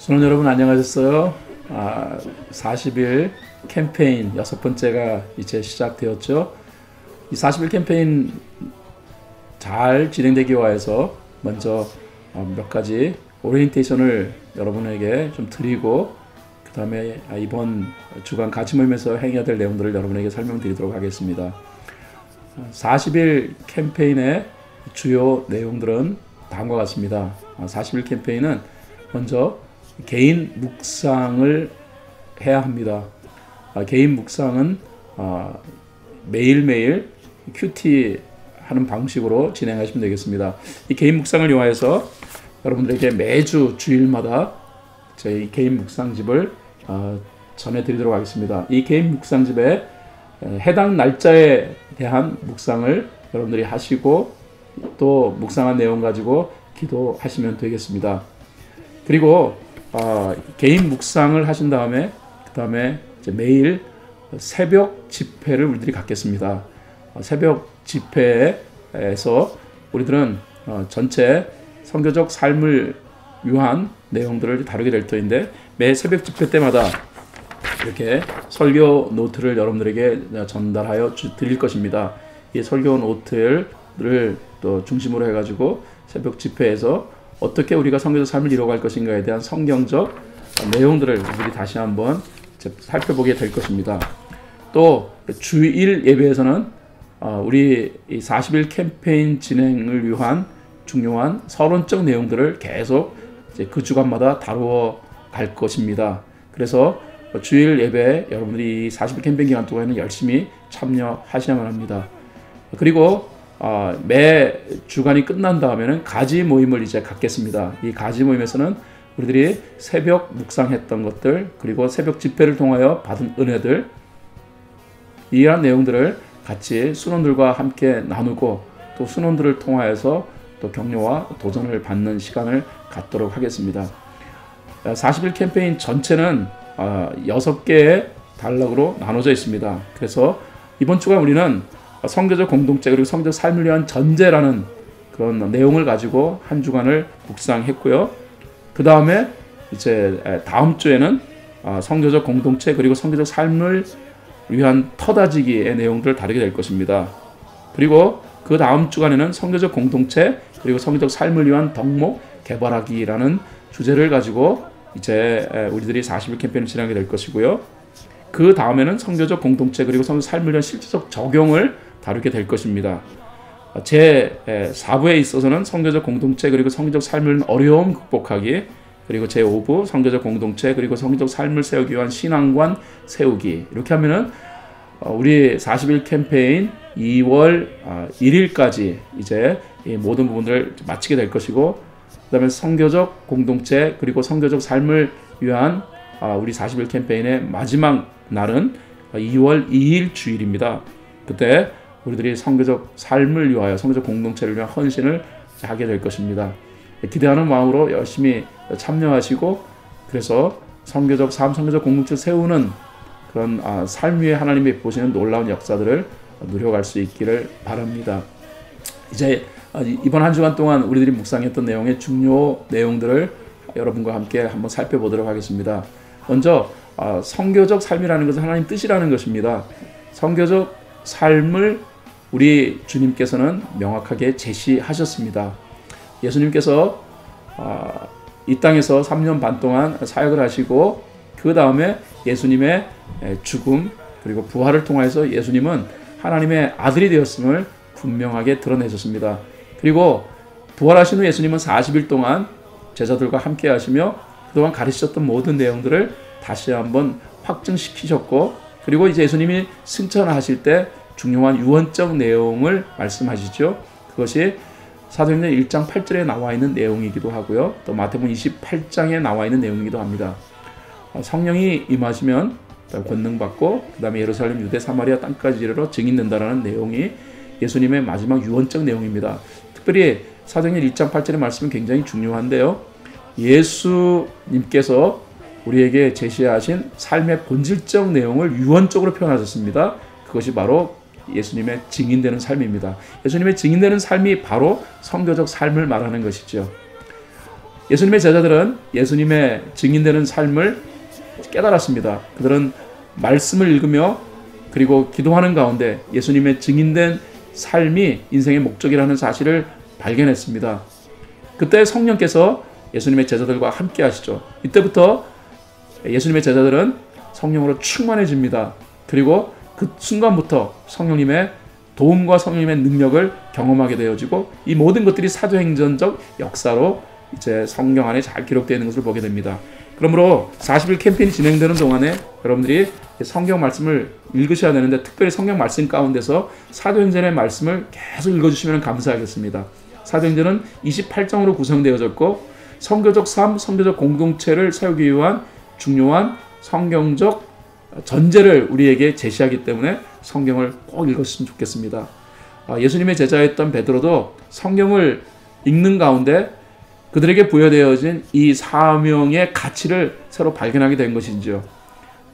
수능 여러분 안녕하셨어요? 40일 캠페인 6번째가 이제 시작되었죠. 이 40일 캠페인 잘 진행되기 위해서 먼저 몇 가지 오리엔테이션을 여러분에게 좀 드리고 그 다음에 이번 주간 같이 모임에서 행해야 될 내용들을 여러분에게 설명드리도록 하겠습니다. 40일 캠페인의 주요 내용들은 다음과 같습니다. 40일 캠페인은 먼저 개인 묵상을 해야 합니다. 개인 묵상은 매일매일 큐티 하는 방식으로 진행하시면 되겠습니다. 이 개인 묵상을 위하여서 여러분들에게 매주 주일마다 저희 개인 묵상집을 전해드리도록 하겠습니다. 이 개인 묵상집에 해당 날짜에 대한 묵상을 여러분들이 하시고 또 묵상한 내용 가지고 기도하시면 되겠습니다. 그리고 개인 묵상을 하신 다음에 그 다음에 매일 새벽 집회를 우리들이 갖겠습니다. 새벽 집회에서 우리들은 전체 선교적 삶을 위한 내용들을 다루게 될 터인데 매 새벽 집회 때마다 이렇게 설교 노트를 여러분들에게 전달하여 드릴 것입니다. 이 설교 노트를 또 중심으로 해가지고 새벽 집회에서 어떻게 우리가 선교적 삶을 이뤄갈 것인가에 대한 성경적 내용들을 우리 다시 한번 살펴보게 될 것입니다. 또 주일 예배에서는 우리 40일 캠페인 진행을 위한 중요한 서론적 내용들을 계속 그 주간마다 다루어 갈 것입니다. 그래서 주일 예배에 여러분들이 40일 캠페인 기간 동안에는 열심히 참여하셔야만 합니다. 그리고 매 주간이 끝난 다음에는 가지 모임을 이제 갖겠습니다. 이 가지 모임에서는 우리들이 새벽 묵상했던 것들 그리고 새벽 집회를 통하여 받은 은혜들 이러한 내용들을 같이 순원들과 함께 나누고 또 순원들을 통하여서 또 격려와 도전을 받는 시간을 갖도록 하겠습니다. 40일 캠페인 전체는 6개의 단락으로 나눠져 있습니다. 그래서 이번 주간 우리는 선교적 공동체 그리고 선교적 삶을 위한 전제라는 그런 내용을 가지고 한 주간을 묵상했고요. 그 다음에 이제 다음 주에는 선교적 공동체 그리고 선교적 삶을 위한 터다지기의 내용들을 다루게 될 것입니다. 그리고 그 다음 주간에는 선교적 공동체 그리고 선교적 삶을 위한 덕목 개발하기라는 주제를 가지고 이제 우리들이 40일 캠페인을 진행하게 될 것이고요. 그 다음에는 선교적 공동체 그리고 선교적 삶을 위한 실질적 적용을 다루게 될 것입니다. 제 4부에 있어서는 선교적 공동체 그리고 선교적 삶을 어려움 극복하기 그리고 제 5부 선교적 공동체 그리고 선교적 삶을 세우기 위한 신앙관 세우기 이렇게 하면은 우리 40일 캠페인 2월 1일까지 이제 이 모든 부분들을 마치게 될 것이고 그 다음에 선교적 공동체 그리고 선교적 삶을 위한 우리 40일 캠페인의 마지막 날은 2월 2일 주일입니다. 그때 우리들이 선교적 삶을 위하여 선교적 공동체를 위한 헌신을 하게 될 것입니다. 기대하는 마음으로 열심히 참여하시고 그래서 선교적 삶, 선교적 공동체를 세우는 그런 삶 위에 하나님이 보시는 놀라운 역사들을 누려갈 수 있기를 바랍니다. 이제 이번 한 주간 동안 우리들이 묵상했던 내용의 중요 내용들을 여러분과 함께 한번 살펴보도록 하겠습니다. 먼저 선교적 삶이라는 것은 하나님 뜻이라는 것입니다. 선교적 삶을 우리 주님께서는 명확하게 제시하셨습니다. 예수님께서 이 땅에서 3년 반 동안 사역을 하시고 그 다음에 예수님의 죽음 그리고 부활을 통해서 예수님은 하나님의 아들이 되었음을 분명하게 드러내셨습니다. 그리고 부활하신 후 예수님은 40일 동안 제자들과 함께 하시며 그동안 가르치셨던 모든 내용들을 다시 한번 확증시키셨고 그리고 이제 예수님이 승천하실 때 중요한 유언적 내용을 말씀하시죠. 그것이 사도행전 1장 8절에 나와 있는 내용이기도 하고요. 또 마태복음 28장에 나와 있는 내용이기도 합니다. 성령이 임하시면 권능받고 그 다음에 예루살렘, 유대, 사마리아 땅까지 이르러 증인된다라는 내용이 예수님의 마지막 유언적 내용입니다. 특별히 사도행전 1장 8절의 말씀은 굉장히 중요한데요. 예수님께서 우리에게 제시하신 삶의 본질적 내용을 유언적으로 표현하셨습니다. 그것이 바로 예수님의 증인되는 삶입니다. 예수님의 증인되는 삶이 바로 선교적 삶을 말하는 것이죠. 예수님의 제자들은 예수님의 증인되는 삶을 깨달았습니다. 그들은 말씀을 읽으며 그리고 기도하는 가운데 예수님의 증인된 삶이 인생의 목적이라는 사실을 발견했습니다. 그때 성령께서 예수님의 제자들과 함께 하시죠. 이때부터 예수님의 제자들은 성령으로 충만해집니다. 그리고 그 순간부터 성령님의 도움과 성령님의 능력을 경험하게 되어지고 이 모든 것들이 사도행전적 역사로 이제 성경 안에 잘 기록되어 있는 것을 보게 됩니다. 그러므로 40일 캠페인이 진행되는 동안에 여러분들이 성경 말씀을 읽으셔야 되는데 특별히 성경 말씀 가운데서 사도행전의 말씀을 계속 읽어주시면 감사하겠습니다. 사도행전은 28장으로 구성되어졌고 선교적 삶, 선교적 공동체를 세우기 위한 중요한 성경적 전제를 우리에게 제시하기 때문에 성경을 꼭 읽었으면 좋겠습니다. 예수님의 제자였던 베드로도 성경을 읽는 가운데 그들에게 부여되어진 이 사명의 가치를 새로 발견하게 된 것이지요.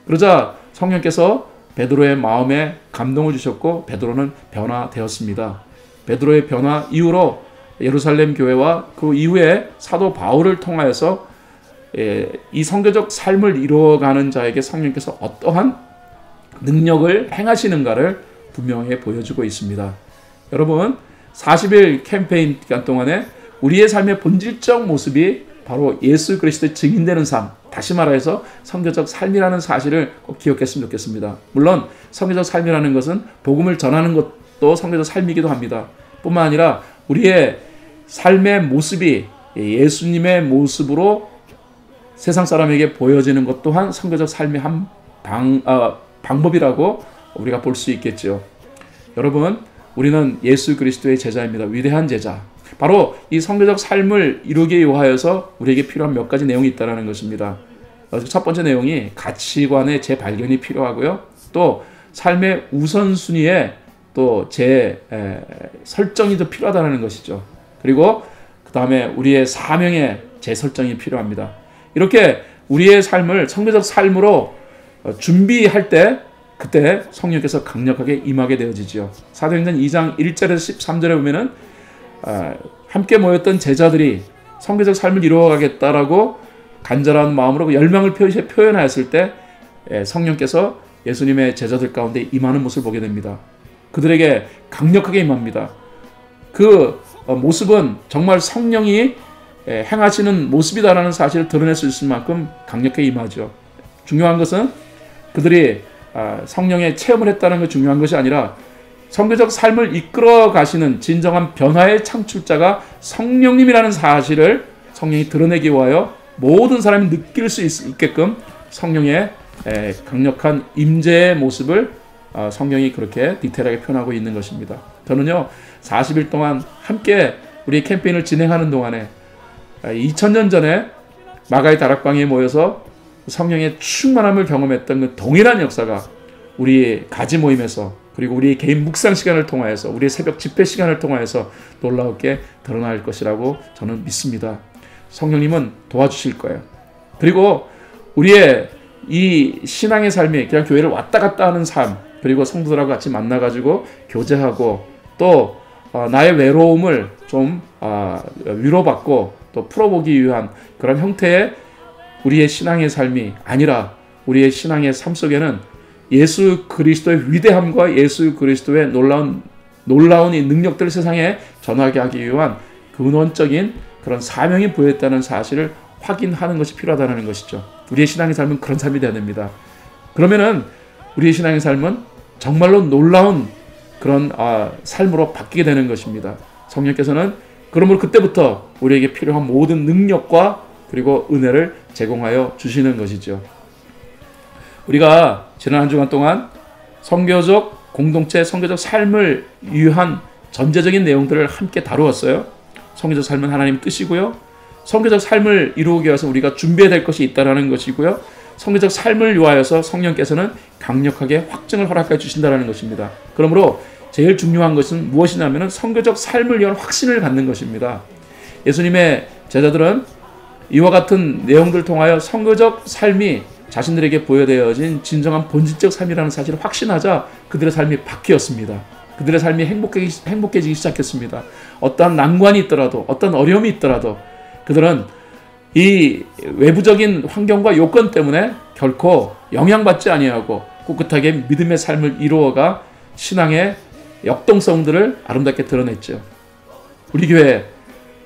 그러자 성령께서 베드로의 마음에 감동을 주셨고 베드로는 변화되었습니다. 베드로의 변화 이후로 예루살렘 교회와 그 이후에 사도 바울을 통하여서 이 선교적 삶을 이루어가는 자에게 성령께서 어떠한 능력을 행하시는가를 분명히 보여주고 있습니다. 여러분 40일 캠페인 기간 동안에 우리의 삶의 본질적 모습이 바로 예수 그리스도의 증인되는 삶, 다시 말해서 선교적 삶이라는 사실을 꼭 기억했으면 좋겠습니다. 물론 선교적 삶이라는 것은 복음을 전하는 것도 선교적 삶이기도 합니다. 뿐만 아니라 우리의 삶의 모습이 예수님의 모습으로 세상 사람에게 보여지는 것 또한 선교적 삶의 한 방법이라고 우리가 볼 수 있겠죠. 여러분, 우리는 예수 그리스도의 제자입니다. 위대한 제자. 바로 이 선교적 삶을 이루기 위하여서 우리에게 필요한 몇 가지 내용이 있다는 것입니다. 첫 번째 내용이 가치관의 재발견이 필요하고요. 또 삶의 우선순위에 또 설정이 더 필요하다는 것이죠. 그리고 그 다음에 우리의 사명의 재설정이 필요합니다. 이렇게 우리의 삶을 선교적 삶으로 준비할 때 그때 성령께서 강력하게 임하게 되어지죠. 사도행전 2장 1절에서 13절에 보면은 함께 모였던 제자들이 선교적 삶을 이루어가겠다라고 간절한 마음으로 열망을 표현하였을 때 성령께서 예수님의 제자들 가운데 임하는 모습을 보게 됩니다. 그들에게 강력하게 임합니다. 그 모습은 정말 성령이 행하시는 모습이다라는 사실을 드러낼 수 있을 만큼 강력하게 임하죠. 중요한 것은 그들이 성령의 체험을 했다는 것이 중요한 것이 아니라 선교적 삶을 이끌어 가시는 진정한 변화의 창출자가 성령님이라는 사실을 성령이 드러내기 위하여 모든 사람이 느낄 수 있게끔 성령의 강력한 임재의 모습을 성경이 그렇게 디테일하게 표현하고 있는 것입니다. 저는요 40일 동안 함께 우리 캠페인을 진행하는 동안에 2000년 전에 마가의 다락방에 모여서 성령의 충만함을 경험했던 그 동일한 역사가 우리 가지 모임에서 그리고 우리 개인 묵상 시간을 통하여서 우리의 새벽 집회 시간을 통하여서 놀랍게 드러날 것이라고 저는 믿습니다. 성령님은 도와주실 거예요. 그리고 우리의 이 신앙의 삶이 그냥 교회를 왔다 갔다 하는 삶, 그리고 성도들하고 같이 만나가지고 교제하고 또 나의 외로움을 좀 위로받고 또 풀어보기 위한 그런 형태의 우리의 신앙의 삶이 아니라 우리의 신앙의 삶 속에는 예수 그리스도의 위대함과 예수 그리스도의 놀라운 이 능력들을 세상에 전하게 하기 위한 근원적인 그런 사명이 부여했다는 사실을 확인하는 것이 필요하다는 것이죠. 우리의 신앙의 삶은 그런 삶이 되어야 됩니다. 그러면은 우리의 신앙의 삶은 정말로 놀라운 그런 삶으로 바뀌게 되는 것입니다. 성령께서는 그러므로 그때부터 우리에게 필요한 모든 능력과 그리고 은혜를 제공하여 주시는 것이죠. 우리가 지난 한 주간 동안 선교적 공동체, 선교적 삶을 위한 전제적인 내용들을 함께 다루었어요. 선교적 삶은 하나님의 뜻이고요. 선교적 삶을 이루기 위해서 우리가 준비해야 될 것이 있다는 것이고요. 선교적 삶을 위하여서 성령께서는 강력하게 확증을 허락해 주신다는 것입니다. 그러므로 제일 중요한 것은 무엇이냐면 선교적 삶을 위한 확신을 갖는 것입니다. 예수님의 제자들은 이와 같은 내용들을 통하여 선교적 삶이 자신들에게 보여되어진 진정한 본질적 삶이라는 사실을 확신하자 그들의 삶이 바뀌었습니다. 그들의 삶이 행복해지기 시작했습니다. 어떠한 난관이 있더라도 어떤 어려움이 있더라도 그들은 이 외부적인 환경과 요건 때문에 결코 영향받지 아니하고 꿋꿋하게 믿음의 삶을 이루어가 신앙의 역동성들을 아름답게 드러냈죠. 우리 교회,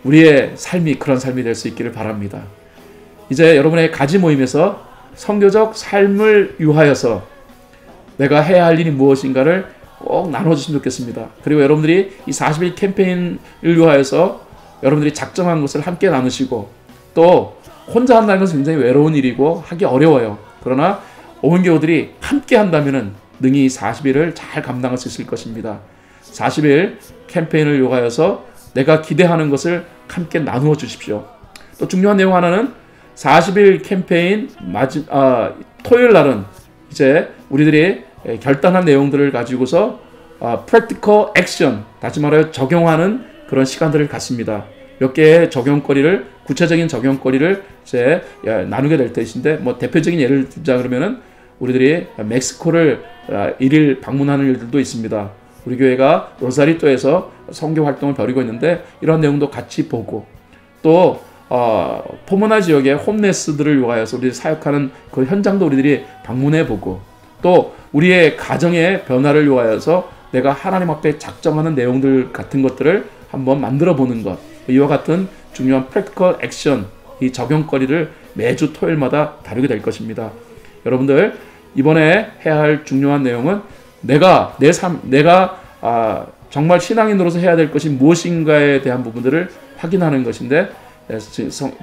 우리의 삶이 그런 삶이 될 수 있기를 바랍니다. 이제 여러분의 가지 모임에서 선교적 삶을 위하여서 내가 해야 할 일이 무엇인가를 꼭 나눠주시면 좋겠습니다. 그리고 여러분들이 이 40일 캠페인을 위하여서 여러분들이 작정한 것을 함께 나누시고, 또 혼자 한다는 것은 굉장히 외로운 일이고 하기 어려워요. 그러나 온 교우들이 함께 한다면 능히 40일을 잘 감당할 수 있을 것입니다. 40일 캠페인을 위하여서 내가 기대하는 것을 함께 나누어 주십시오. 또 중요한 내용 하나는 40일 캠페인 토요일 날은 이제 우리들이 결단한 내용들을 가지고서 practical action, 다시 말하여 적용하는 그런 시간들을 갖습니다. 몇 개의 적용거리를, 구체적인 적용거리를 이제 나누게 될 것인데, 뭐 대표적인 예를 들자 그러면은 우리들이 멕시코를 1일 방문하는 일들도 있습니다. 우리 교회가 로사리또에서 선교 활동을 벌이고 있는데 이런 내용도 같이 보고, 또 포모나 지역의 홈레스들을 위하여서 우리들이 사역하는 그 현장도 우리들이 방문해 보고, 또 우리의 가정의 변화를 위하여서 내가 하나님 앞에 작정하는 내용들 같은 것들을 한번 만들어 보는 것, 이와 같은 중요한 프랙티컬 액션, 이 적용거리를 매주 토요일마다 다루게 될 것입니다. 여러분들, 이번에 해야 할 중요한 내용은 내가 정말 신앙인으로서 해야 될 것이 무엇인가에 대한 부분들을 확인하는 것인데,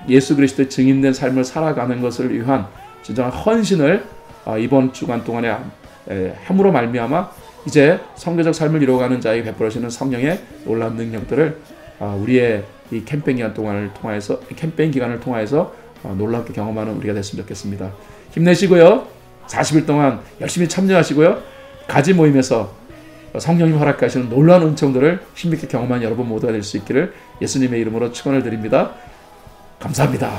예수 그리스도의 증인된 삶을 살아가는 것을 위한 진정한 헌신을 이번 주간 동안에 함으로 말미암아 이제 선교적 삶을 이루어가는 자에게 베풀어지는 성령의 놀라운 능력들을 우리의 이 캠페인 기간을 통하여서 놀랍게 경험하는 우리가 됐으면 좋겠습니다. 힘내시고요. 40일 동안 열심히 참여하시고요. 가지 모임에서 성령님 허락하시는 놀라운 은총들을 힘있게 경험한 여러분 모두가 될 수 있기를 예수님의 이름으로 축원을 드립니다. 감사합니다.